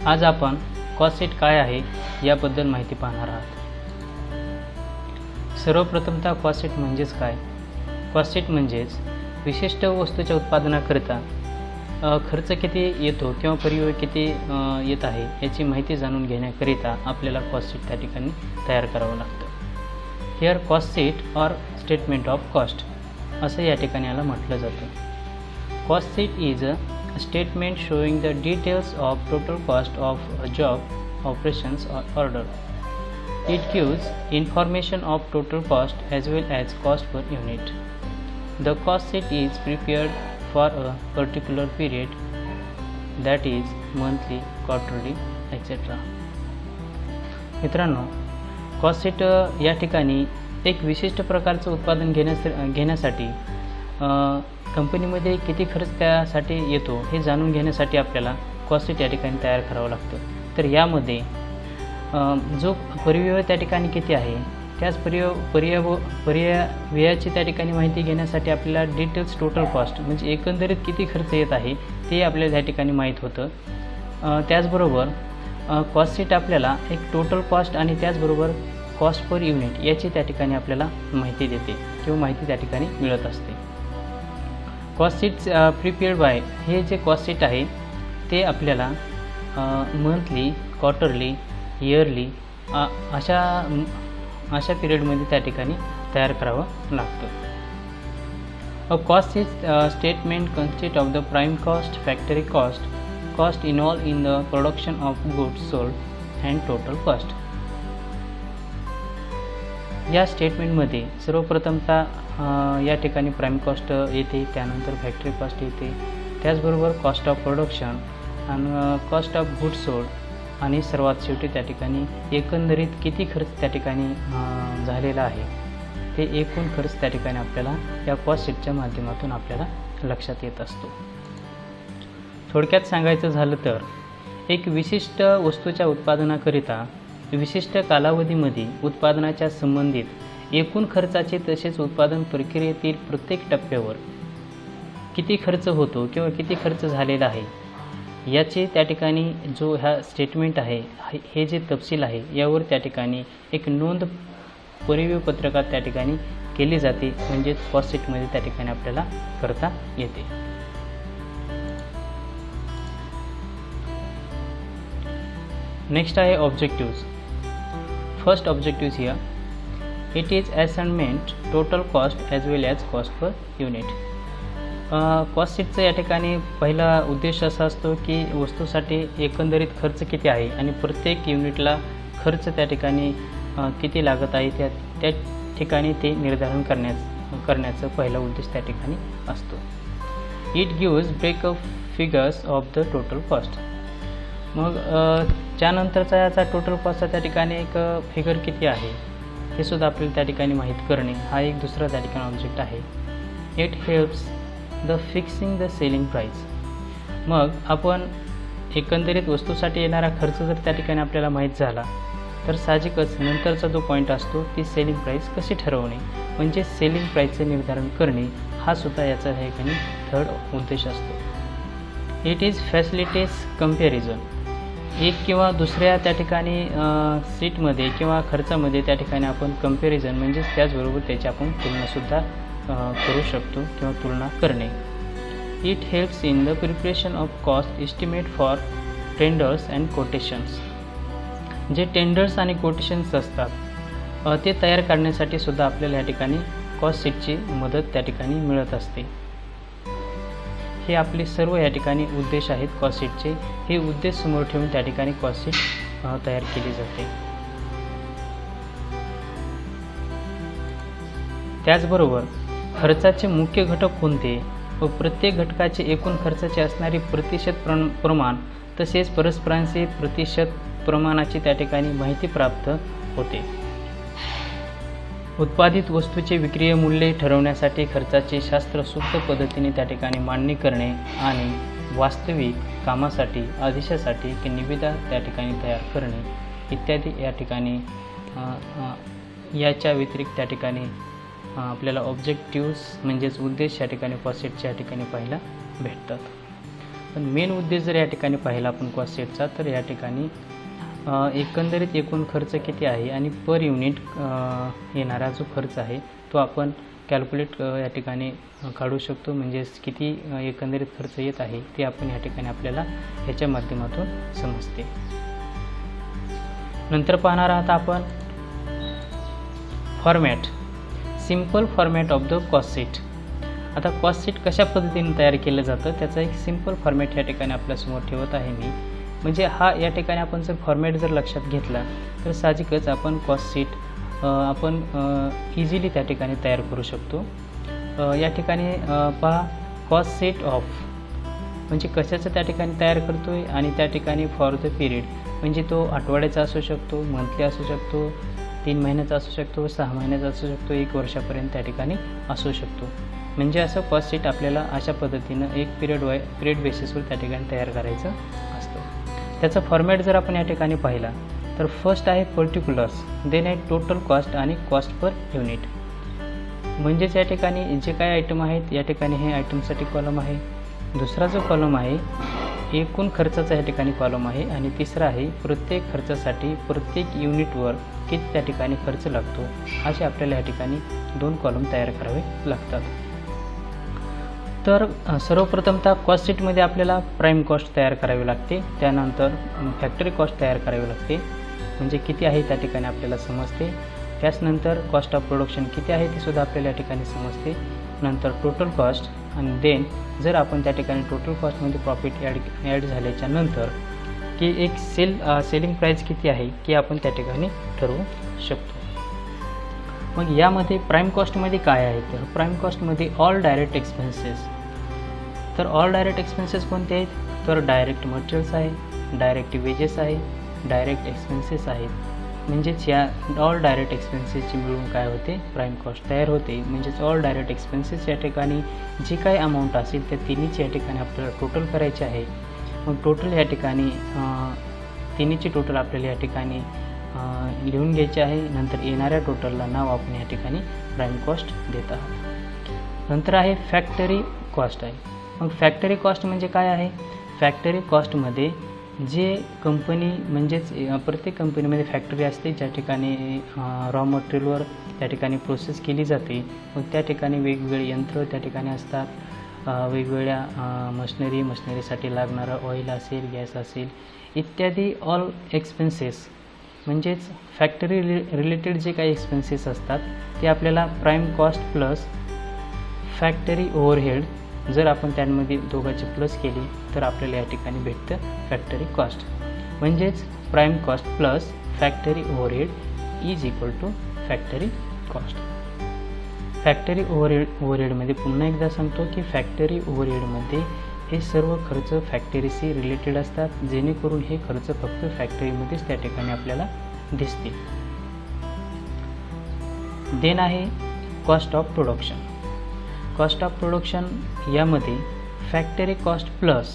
आज आपण cost sheet काय आहे याबद्दल माहिती पाहणार आहात. सर्वप्रथमतः कॉस्ट शीट म्हणजेच काय? कॉस्ट शीट म्हणजेच विशिष्ट वस्तूच्या उत्पादनाकरिता खर्च किती येतो किंवा परिव्यय किती येत आहे याची माहिती जाणून घेण्याकरिता आपल्याला कॉस्ट शीट त्या ठिकाणी तयार करावं लागतं. Here cost sheet or statement of cost असं या ठिकाणी याला म्हटलं जातं. Cost sheet is a statement showing the details of total cost of a job, operations or order. It gives information of total cost as well as cost per unit. The cost sheet is prepared for a particular period, that is monthly, quarterly, etc. मित्रांनो, cost sheet या ठिकाणी एक विशिष्ट प्रकारचं उत्पादन घेण्यासाठी कंपनीमध्ये किती खर्च त्यासाठी येतो हे जाणून घेण्यासाठी आपल्याला कॉस्ट शीट या ठिकाणी तयार करावं लागतं. तर यामध्ये जो परिव्यय त्या ठिकाणी किती आहे त्याच व्ययाची त्या ठिकाणी माहिती घेण्यासाठी आपल्याला डिटेल्स टोटल कॉस्ट म्हणजे एकंदरीत किती खर्च येत आहे ते आपल्याला त्या ठिकाणी माहीत होतं. त्याचबरोबर कॉस्ट शीट आपल्याला एक टोटल कॉस्ट आणि त्याचबरोबर कॉस्ट पर युनिट याची त्या ठिकाणी आपल्याला माहिती देते किंवा माहिती त्या ठिकाणी मिळत असते. कॉस्ट शीट प्रिपेअर्ड बाय हे जे कॉस्ट शीट आहे ते आपल्याला मंथली, क्वार्टरली, इयरली अशा पिरियडमध्ये त्या ठिकाणी तयार करावं लागतं. A cost sheet statement consist of the prime cost, factory cost, cost involve in the production of goods sold and total cost. या स्टेटमेंटमध्ये सर्वप्रथमतः या ठिकाणी प्राईम कॉस्ट येते, त्यानंतर फॅक्टरी कॉस्ट येते, त्याचबरोबर कॉस्ट ऑफ प्रोडक्शन आणि कॉस्ट ऑफ गुड्स सोल्ड आणि सर्वात शेवटी त्या ठिकाणी एकंदरीत किती खर्च त्या ठिकाणी झालेला आहे ते एकूण खर्च त्या ठिकाणी आपल्याला या कॉस्ट शीटच्या माध्यमातून आपल्याला लक्षात येत असतो. थोडक्यात सांगायचं झालं तर एक विशिष्ट वस्तूच्या उत्पादनाकरिता विशिष्ट कालावधीमध्ये उत्पादनाच्या संबंधित एकूण खर्चाचे तसेच उत्पादन प्रक्रियेतील प्रत्येक टप्प्यावर किती खर्च होतो किंवा किती खर्च झालेला आहे याचे त्या ठिकाणी जो ह्या स्टेटमेंट आहे हे जे तपशील आहे यावर त्या ठिकाणी एक नोंद परिव्यय पत्रकात त्या ठिकाणी केली जाते, म्हणजेच कॉस्ट शीटमध्ये त्या ठिकाणी आपल्याला करता येते. नेक्स्ट आहे objectives. First objectives here it is assignment total cost as well as cost per unit. Cost शीटचा या ठिकाणी पहिला उद्देश असा असतो की वस्तूसाठी एकंदरीत खर्च किती आहे आणि प्रत्येक युनिटला खर्च त्या ठिकाणी किती लागत आहे त्या ठिकाणी ते निर्धारण करण्याचा पहिला उद्देश त्या ठिकाणी असतो. It gives breakup figures of the total cost. मग त्यानंतरचा याचा टोटल कॉस्टचा त्या ठिकाणी एक फिगर किती आहे हे सुद्धा आपल्याला त्या ठिकाणी माहीत करणे हा एक दुसरा त्या ठिकाणी ऑब्जेक्ट आहे. It helps the fixing the selling price. मग आपण एकंदरीत वस्तूसाठी येणारा खर्च जर त्या ठिकाणी आपल्याला माहीत झाला तर साहजिकच नंतरचा जो पॉईंट असतो ती सेलिंग प्राईस कशी ठरवणे म्हणजे सेलिंग प्राईसचे निर्धारण करणे हा सुद्धा याचा या ठिकाणी थर्ड उद्देश असतो. It is facilities comparison. एक किंवा दुसऱ्या त्या ठिकाणी सीटमध्ये किंवा खर्चामध्ये त्या ठिकाणी आपण कंपॅरिझन म्हणजेच त्याचबरोबर त्याची आपण तुलनासुद्धा करू शकतो किंवा तुलना करणे. It helps in the preparation of cost estimate for tenders and quotations. जे टेंडर्स आणि कोटेशन्स असतात ते तयार करण्यासाठी सुद्धा आपल्याला या ठिकाणी कॉस्ट शीटची मदत त्या ठिकाणी मिळत असते. हे आपले सर्व या ठिकाणी उद्देश आहेत कॉस्ट शीटचे. हे उद्देश समोर ठेवून त्या ठिकाणी कॉस्ट शीट तयार केली जाते. त्याचबरोबर खर्चाचे मुख्य घटक कोणते व प्रत्येक घटकाचे एकूण खर्चाचे असणारे प्रतिशत प्रमाण तसेच परस्परांचे प्रतिशत प्रमाणाची त्या ठिकाणी माहिती प्राप्त होते. उत्पादित वस्तूचे विक्रीय मूल्य ठरवण्यासाठी खर्चाचे शास्त्रशुद्ध पद्धतीने त्या ठिकाणी मांडणी करणे आणि वास्तविक कामासाठी आदेशासाठी की निविदा त्या ठिकाणी तयार करणे इत्यादी या ठिकाणी याच्या व्यतिरिक्त त्या ठिकाणी आपल्याला ऑब्जेक्टिव्स म्हणजेच उद्देश या ठिकाणी कॉस्ट शीटच्या ठिकाणी पाहायला भेटतात. पण मेन उद्देश जर या ठिकाणी पाहिला आपण कॉस्ट शीटचा, तर या ठिकाणी एकंदरीत एकूण खर्च किती आहे आणि पर युनिट येणारा जो खर्च आहे तो आपण कॅल्क्युलेट या ठिकाणी काढू शकतो. म्हणजेच किती एकंदरीत खर्च येत आहे ते आपण या ठिकाणी आपल्याला ह्याच्या माध्यमातून समजते. नंतर पाहणार आहात आपण format, simple format of the cost sheet. आता कॉस्ट शीट कशा पद्धतीने तयार केलं जातं त्याचा एक सिम्पल फॉर्मॅट या ठिकाणी आपल्यासमोर ठेवत आहे मी. म्हणजे हा या ठिकाणी आपण जर फॉर्मॅट जर लक्षात घेतला तर साहजिकच आपण कॉस्ट शीट आपण इझिली त्या ठिकाणी तयार करू शकतो. या ठिकाणी पहा, कॉस्ट शीट ऑफ म्हणजे कशाचं त्या ठिकाणी तयार करतो आहे आणि त्या ठिकाणी फॉर द पिरियड म्हणजे तो आठवड्याचा असू शकतो, मंथली असू शकतो, 3 महिन्याचा असू शकतो, 6 महिन्याचा असू शकतो, 1 वर्षापर्यंत त्या ठिकाणी असू शकतो. म्हणजे असं कॉस्ट शीट आपल्याला अशा पद्धतीनं एक पिरियड बेसिसवर त्या ठिकाणी तयार करायचं असतं. त्याचा फॉर्मॅट जर आपण या ठिकाणी पाहिला तर फर्स्ट आहे पर्टिक्युलर्स, देन आहे टोटल कॉस्ट आणि कॉस्ट पर युनिट. म्हणजेच या ठिकाणी जे काही आयटम आहेत या ठिकाणी हे आयटमसाठी कॉलम आहे. दुसरा जो कॉलम आहे एकूण खर्चाचा या ठिकाणी कॉलम आहे आणि तिसरा आहे प्रत्येक खर्चासाठी प्रत्येक युनिटवर किती त्या ठिकाणी खर्च लागतो. असे आपल्याला या ठिकाणी 2 कॉलम तयार करावे लागतात. तर सर्वप्रथमतः कॉस्ट शीटमध्ये आपल्याला प्राईम कॉस्ट तयार करावी लागते, त्यानंतर फॅक्टरी कॉस्ट तयार करावी लागते म्हणजे किती आहे त्या ठिकाणी आपल्याला समजते. त्याचनंतर कॉस्ट ऑफ प्रोडक्शन किती आहे ते सुद्धा आपल्याला या ठिकाणी समजते. नंतर टोटल कॉस्ट आणि देन जर आपण त्या ठिकाणी टोटल कॉस्टमध्ये प्रॉफिट ॲड झाल्याच्या नंतर की एक सेलिंग प्राईस किती आहे की आपण त्या ठिकाणी ठरवू शकतो. मग यामध्ये प्राईम कॉस्टमध्ये काय आहे तर प्राईम कॉस्टमध्ये ऑल डायरेक्ट एक्सपेन्सेस. तर ऑल डायरेक्ट एक्सपेन्सेस कोणते आहेत तर डायरेक्ट मटेरियल्स आहे, डायरेक्ट वेजेस आहे, डायरेक्ट एक्सपेन्सेस आहेत. म्हणजेच या ऑल डायरेक्ट एक्सपेन्सेसची मिळून काय होते प्राईम कॉस्ट तयार होते. म्हणजेच ऑल डायरेक्ट एक्सपेन्सेस या ठिकाणी जी काही अमाऊंट असेल त्या तिन्हीची या ठिकाणी आपल्याला टोटल करायची आहे. मग टोटल या ठिकाणी तिन्हीची टोटल आपल्याला या ठिकाणी लिहून घ्यायचे आहे. नंतर येणाऱ्या टोटलला नाव आपण या ठिकाणी प्राईम कॉस्ट देत आहोत. नंतर आहे फॅक्टरी कॉस्ट आहे. मग फॅक्टरी कॉस्ट म्हणजे काय आहे, फॅक्टरी कॉस्टमध्ये जे कंपनी म्हणजेच प्रत्येक कंपनीमध्ये फॅक्टरी असते ज्या ठिकाणी रॉ मटेरियलवर त्या ठिकाणी प्रोसेस केली जाते. मग त्या ठिकाणी वेगवेगळे यंत्र त्या ठिकाणी असतात, वेगवेगळ्या मशिनरीसाठी लागणारं ऑइल असेल, गॅस असेल इत्यादी ऑल एक्सपेन्सेस म्हणजेच फॅक्टरी रिलेटेड जे काही एक्सपेन्सेस असतात ते आपल्याला prime cost plus factory overhead जर आपण त्यामध्ये दोघांची प्लस केली तर आपल्याला या ठिकाणी भेटतं फॅक्टरी कॉस्ट. म्हणजेच prime cost plus factory overhead is equal to factory cost. Factory ओव्हरहेडमध्ये पुन्हा एकदा सांगतो की फॅक्टरी ओव्हरहेडमध्ये हे सर्व खर्च फॅक्टरीशी रिलेटेड असतात, जेणेकरून हे खर्च फक्त फॅक्टरीमध्येच त्या ठिकाणी आपल्याला दिसतील. देन आहे cost of production. Cost of production यामध्ये factory cost plus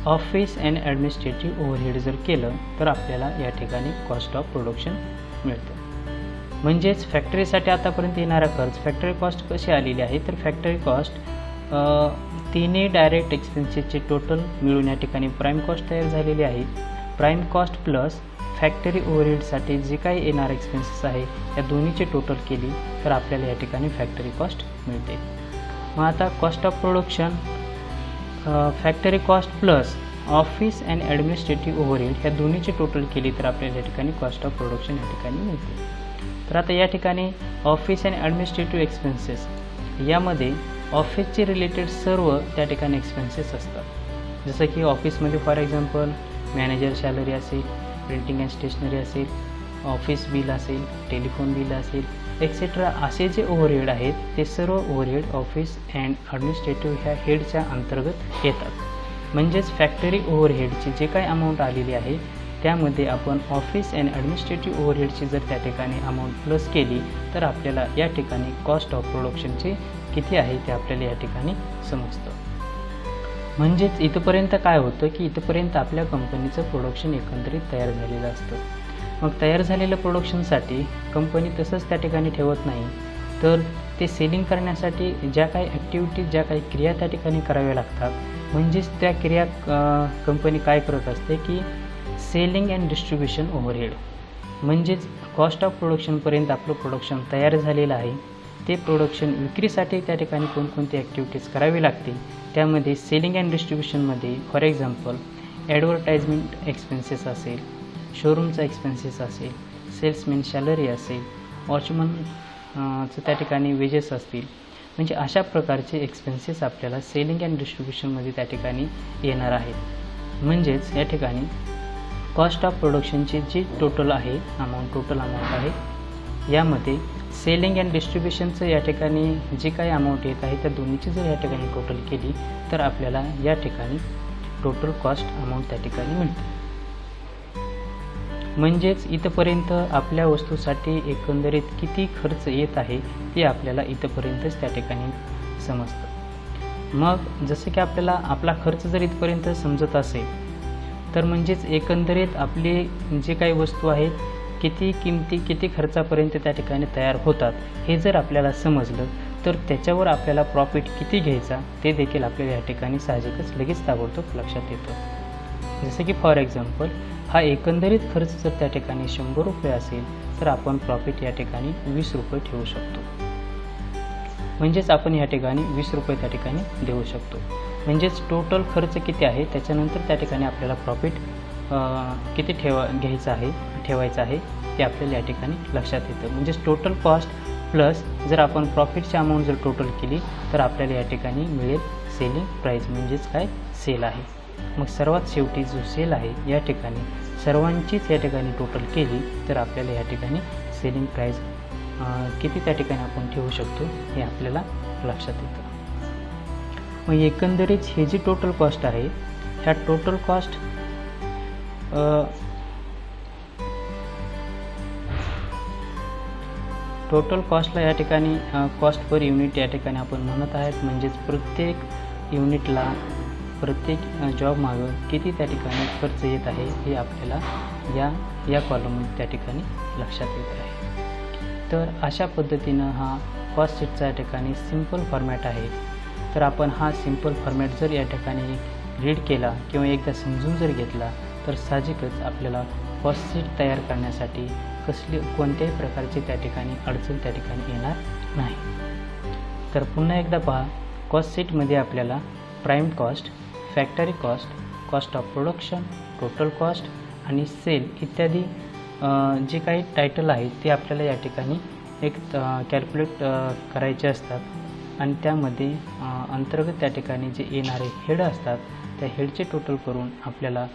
office and administrative overhead जर केलं तर आपल्याला या ठिकाणी कॉस्ट ऑफ प्रोडक्शन मिळतं. म्हणजेच फॅक्टरीसाठी आतापर्यंत येणारा खर्च फॅक्टरी कॉस्ट कशी आलेली आहे तर फॅक्टरी कॉस्ट तिन्ही डायरेक्ट एक्सपेन्सेसचे टोटल मिळून या ठिकाणी प्राईम कॉस्ट तयार झालेली आहे. प्राईम कॉस्ट प्लस फॅक्टरी ओव्हरहेडसाठी जे काही येणार एक्सपेन्सेस आहे या दोन्हीची टोटल केली तर आपल्याला या ठिकाणी फॅक्टरी कॉस्ट मिळते. मग आता cost of production factory cost plus office and administrative overhead ह्या दोन्हीची टोटल केली तर आपल्याला या ठिकाणी कॉस्ट ऑफ प्रोडक्शन या ठिकाणी मिळते. तर आता या ठिकाणी ऑफिस अँड ॲडमिनिस्ट्रेटिव्ह एक्सपेन्सेस यामध्ये ऑफिसचे रिलेटेड सर्व त्या ठिकाणी एक्सपेन्सेस असतात. जसं की ऑफिसमध्ये फॉर एक्झाम्पल मॅनेजर सॅलरी असेल, प्रिंटिंग अँड स्टेशनरी असेल, ऑफिस बिल असेल, टेलिफोन बिल असेल एक्सेट्रा असे जे ओव्हरहेड आहेत ते सर्व ओव्हरहेड ऑफिस अँड ॲडमिनिस्ट्रेटिव्ह ह्या हेडच्या अंतर्गत येतात. म्हणजेच फॅक्टरी ओव्हरहेडची जे काही अमाऊंट आलेली आहे त्यामध्ये आपण ऑफिस अँड ॲडमिनिस्ट्रेटिव्ह ओव्हरहेडची जर त्या ठिकाणी अमाऊंट प्लस केली तर आपल्याला या ठिकाणी कॉस्ट ऑफ प्रोडक्शनचे किती आहे ते आपल्याला या ठिकाणी समजतं. म्हणजेच इथंपर्यंत काय होतं की इथंपर्यंत आपल्या कंपनीचं प्रोडक्शन एकंदरीत तयार झालेलं असतं. मग तयार झालेल्या प्रोडक्शनसाठी कंपनी तसंच त्या ठिकाणी ठेवत नाही, तर ते सेलिंग करण्यासाठी ज्या काही ॲक्टिव्हिटीज ज्या काही क्रिया त्या ठिकाणी कराव्या लागतात म्हणजेच त्या क्रिया कंपनी काय करत असते की सेलिंग अँड डिस्ट्रीब्युशन ओव्हरहेड, म्हणजेच कॉस्ट ऑफ प्रोडक्शनपर्यंत आपलं प्रोडक्शन तयार झालेलं आहे, ते प्रोडक्शन विक्रीसाठी त्या ठिकाणी कोणकोणती ॲक्टिव्हिटीज करावी लागते, त्यामध्ये सेलिंग अँड डिस्ट्रीब्युशनमध्ये फॉर एक्झाम्पल ॲडव्हर्टाइजमेंट एक्सपेन्सेस असेल, शोरूमचा एक्सपेन्सेस असेल, सेल्समॅन सॅलरी असेल, वॉचमनचं त्या ठिकाणी वेजेस असतील, म्हणजे अशा प्रकारचे एक्सपेन्सेस आपल्याला सेलिंग अँड डिस्ट्रीब्युशनमध्ये त्या ठिकाणी येणार आहेत. म्हणजेच या ठिकाणी कॉस्ट ऑफ प्रोडक्शनची जी टोटल अमाऊंट आहे, यामध्ये सेलिंग अँड डिस्ट्रीब्युशनचं या ठिकाणी जे काही अमाऊंट येत आहे त्या दोन्हीची जर या ठिकाणी टोटल केली तर आपल्याला या ठिकाणी टोटल कॉस्ट अमाऊंट त्या ठिकाणी मिळते. म्हणजेच इथंपर्यंत आपल्या वस्तूसाठी एकंदरीत किती खर्च येत आहे ते आपल्याला इथंपर्यंतच त्या ठिकाणी समजतं. मग जसं की आपल्याला आपला खर्च जर इथपर्यंत समजत असेल तर म्हणजेच एकंदरीत आपले जे काही वस्तू आहेत किती खर्चापर्यंत त्या ठिकाणी तयार होतात हे जर आपल्याला समजलं तर त्याच्यावर आपल्याला प्रॉफिट किती घ्यायचा ते देखील आपल्याला या ठिकाणी साहजिकच लगेच ताबडतोब लक्षात येतं. जसं की फॉर एक्झाम्पल हा एकंदरीत खर्च जर त्या ठिकाणी 100 रुपये असेल तर आपण प्रॉफिट या ठिकाणी 20 रुपये ठेवू शकतो. म्हणजेच आपण या ठिकाणी 20 रुपये त्या ठिकाणी देऊ शकतो. म्हणजेच टोटल खर्च किती आहे त्याच्यानंतर त्या ठिकाणी आपल्याला प्रॉफिट किती ठेवायचं आहे ते आपल्याला या ठिकाणी लक्षात येतं. म्हणजेच टोटल कॉस्ट प्लस जर आपण प्रॉफिटची अमाऊंट जर टोटल केली तर आपल्याला या ठिकाणी मिळेल सेलिंग प्राईस, म्हणजेच काय सेल आहे. मग सर्वात शेवटी जो सेल आहे या ठिकाणी सर्वांचीच या ठिकाणी टोटल केली तर आपल्याला या ठिकाणी सेलिंग प्राईस किती त्या ठिकाणी आपण ठेवू शकतो हे आपल्याला लक्षात येतं. मग एकंदरीत हे जी टोटल कॉस्ट आहे ह्या टोटल कॉस्टला या ठिकाणी कॉस्ट पर युनिट या ठिकाणी आपण म्हणत आहेत. म्हणजेच प्रत्येक युनिटला प्रत्येक जॉब मागं किती त्या ठिकाणी खर्च येत आहे हे आपल्याला या कॉलममध्ये त्या ठिकाणी लक्षात येत आहे. तर अशा पद्धतीनं हा कॉस्ट शीटचा या ठिकाणी सिंपल फॉर्मॅट आहे. तर आपण हा सिंपल फॉर्मॅट जर या ठिकाणी रीड केला किंवा एकदा समजून जर घेतला तर साहजिकच आपल्याला कॉस्ट शीट तयार करण्यासाठी कोणत्याही प्रकारची त्या ठिकाणी अडचण त्या ठिकाणी येणार नाही. तर पुन्हा एकदा पहा, कॉस्ट शीटमध्ये आपल्याला prime cost, factory cost, cost of production, total cost आणि सेल इत्यादी जे काही टायटल आहेत ते आपल्याला या ठिकाणी एक कॅल्क्युलेट करायचे असतात आणि त्यामध्ये अंतर्गत त्या ठिकाणी जे येणारे हेड असतात त्या हेडचे टोटल करून आपल्याला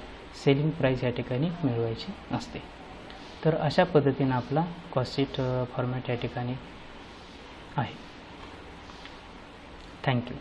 सेलिंग प्राईस या ठिकाणी मिळवायची असते. तर अशा पद्धतीनं आपला कॉस्ट शीट फॉर्मॅट या ठिकाणी आहे. थँक्यू.